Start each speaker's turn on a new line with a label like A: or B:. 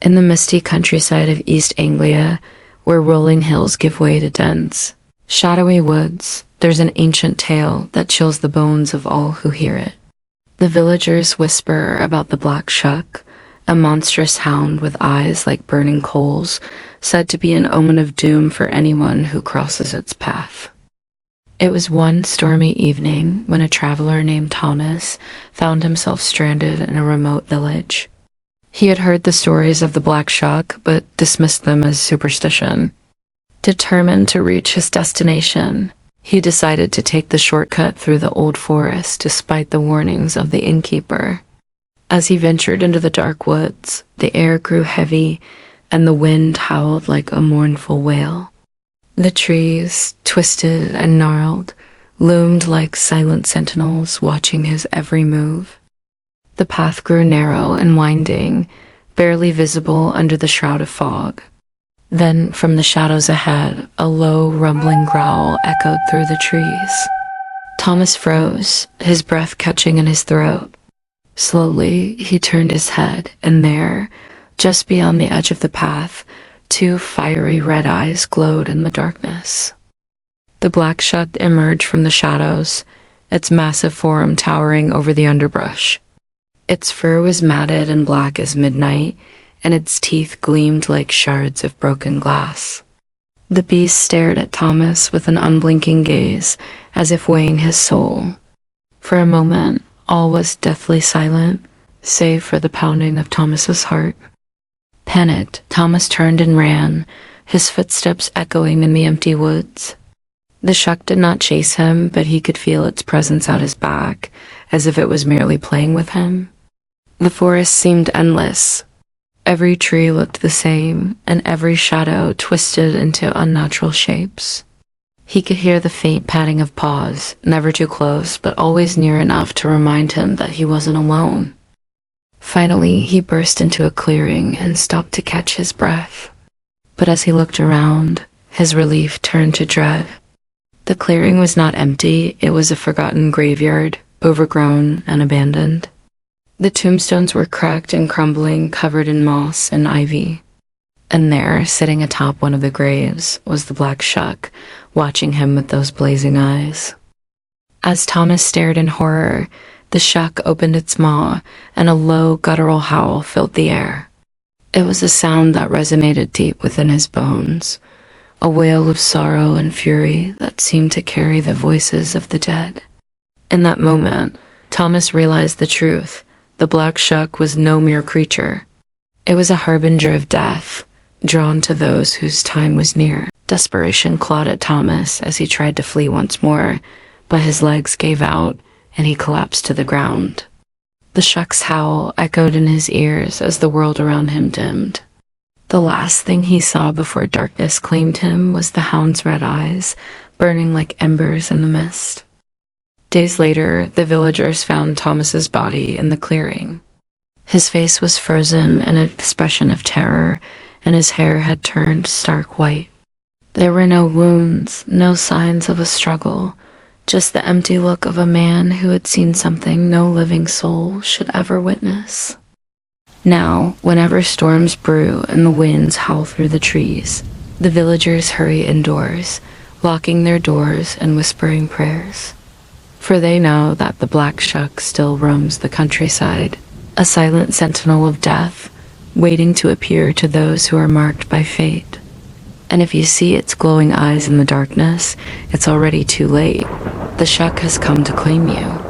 A: in the misty countryside of East Anglia, where rolling hills give way to dense, shadowy woods, there's an ancient tale that chills the bones of all who hear it. The villagers whisper about the Black Shuck, a monstrous hound with eyes like burning coals, said to be an omen of doom for anyone who crosses its path. It was one stormy evening when a traveler named Thomas found himself stranded in a remote village. He had heard the stories of the Black Shuck, but dismissed them as superstition. Determined to reach his destination, he decided to take the shortcut through the old forest despite the warnings of the innkeeper. As he ventured into the dark woods, the air grew heavy and the wind howled like a mournful wail. The trees, twisted and gnarled, loomed like silent sentinels watching his every move. The path grew narrow and winding, barely visible under the shroud of fog. Then, from the shadows ahead, a low, rumbling growl echoed through the trees. Thomas froze, his breath catching in his throat. Slowly, he turned his head, and there, just beyond the edge of the path, two fiery red eyes glowed in the darkness. The Black Shuck emerged from the shadows, its massive form towering over the underbrush. Its fur was matted and black as midnight, and its teeth gleamed like shards of broken glass. The beast stared at Thomas with an unblinking gaze, as if weighing his soul. For a moment, all was deathly silent, save for the pounding of Thomas's heart. Panicked, Thomas turned and ran, his footsteps echoing in the empty woods. The Shuck did not chase him, but he could feel its presence at his back, as if it was merely playing with him. The forest seemed endless. Every tree looked the same, and every shadow twisted into unnatural shapes. He could hear the faint padding of paws, never too close, but always near enough to remind him that he wasn't alone. Finally, he burst into a clearing and stopped to catch his breath. But as he looked around, his relief turned to dread. The clearing was not empty, it was a forgotten graveyard, overgrown and abandoned. The tombstones were cracked and crumbling, covered in moss and ivy. And there, sitting atop one of the graves, was the Black Shuck, watching him with those blazing eyes. As Thomas stared in horror, the Shuck opened its maw, and a low, guttural howl filled the air. It was a sound that resonated deep within his bones, a wail of sorrow and fury that seemed to carry the voices of the dead. In that moment, Thomas realized the truth. The Black Shuck was no mere creature. It was a harbinger of death, drawn to those whose time was near. Desperation clawed at Thomas as he tried to flee once more, but his legs gave out, and he collapsed to the ground. The Shuck's howl echoed in his ears as the world around him dimmed. The last thing he saw before darkness claimed him was the hound's red eyes, burning like embers in the mist. Days later, the villagers found Thomas's body in the clearing. His face was frozen in an expression of terror, and his hair had turned stark white. There were no wounds, no signs of a struggle, just the empty look of a man who had seen something no living soul should ever witness. Now, whenever storms brew and the winds howl through the trees, the villagers hurry indoors, locking their doors and whispering prayers. For they know that the Black Shuck still roams the countryside, a silent sentinel of death, waiting to appear to those who are marked by fate. And if you see its glowing eyes in the darkness, it's already too late. The Shuck has come to claim you.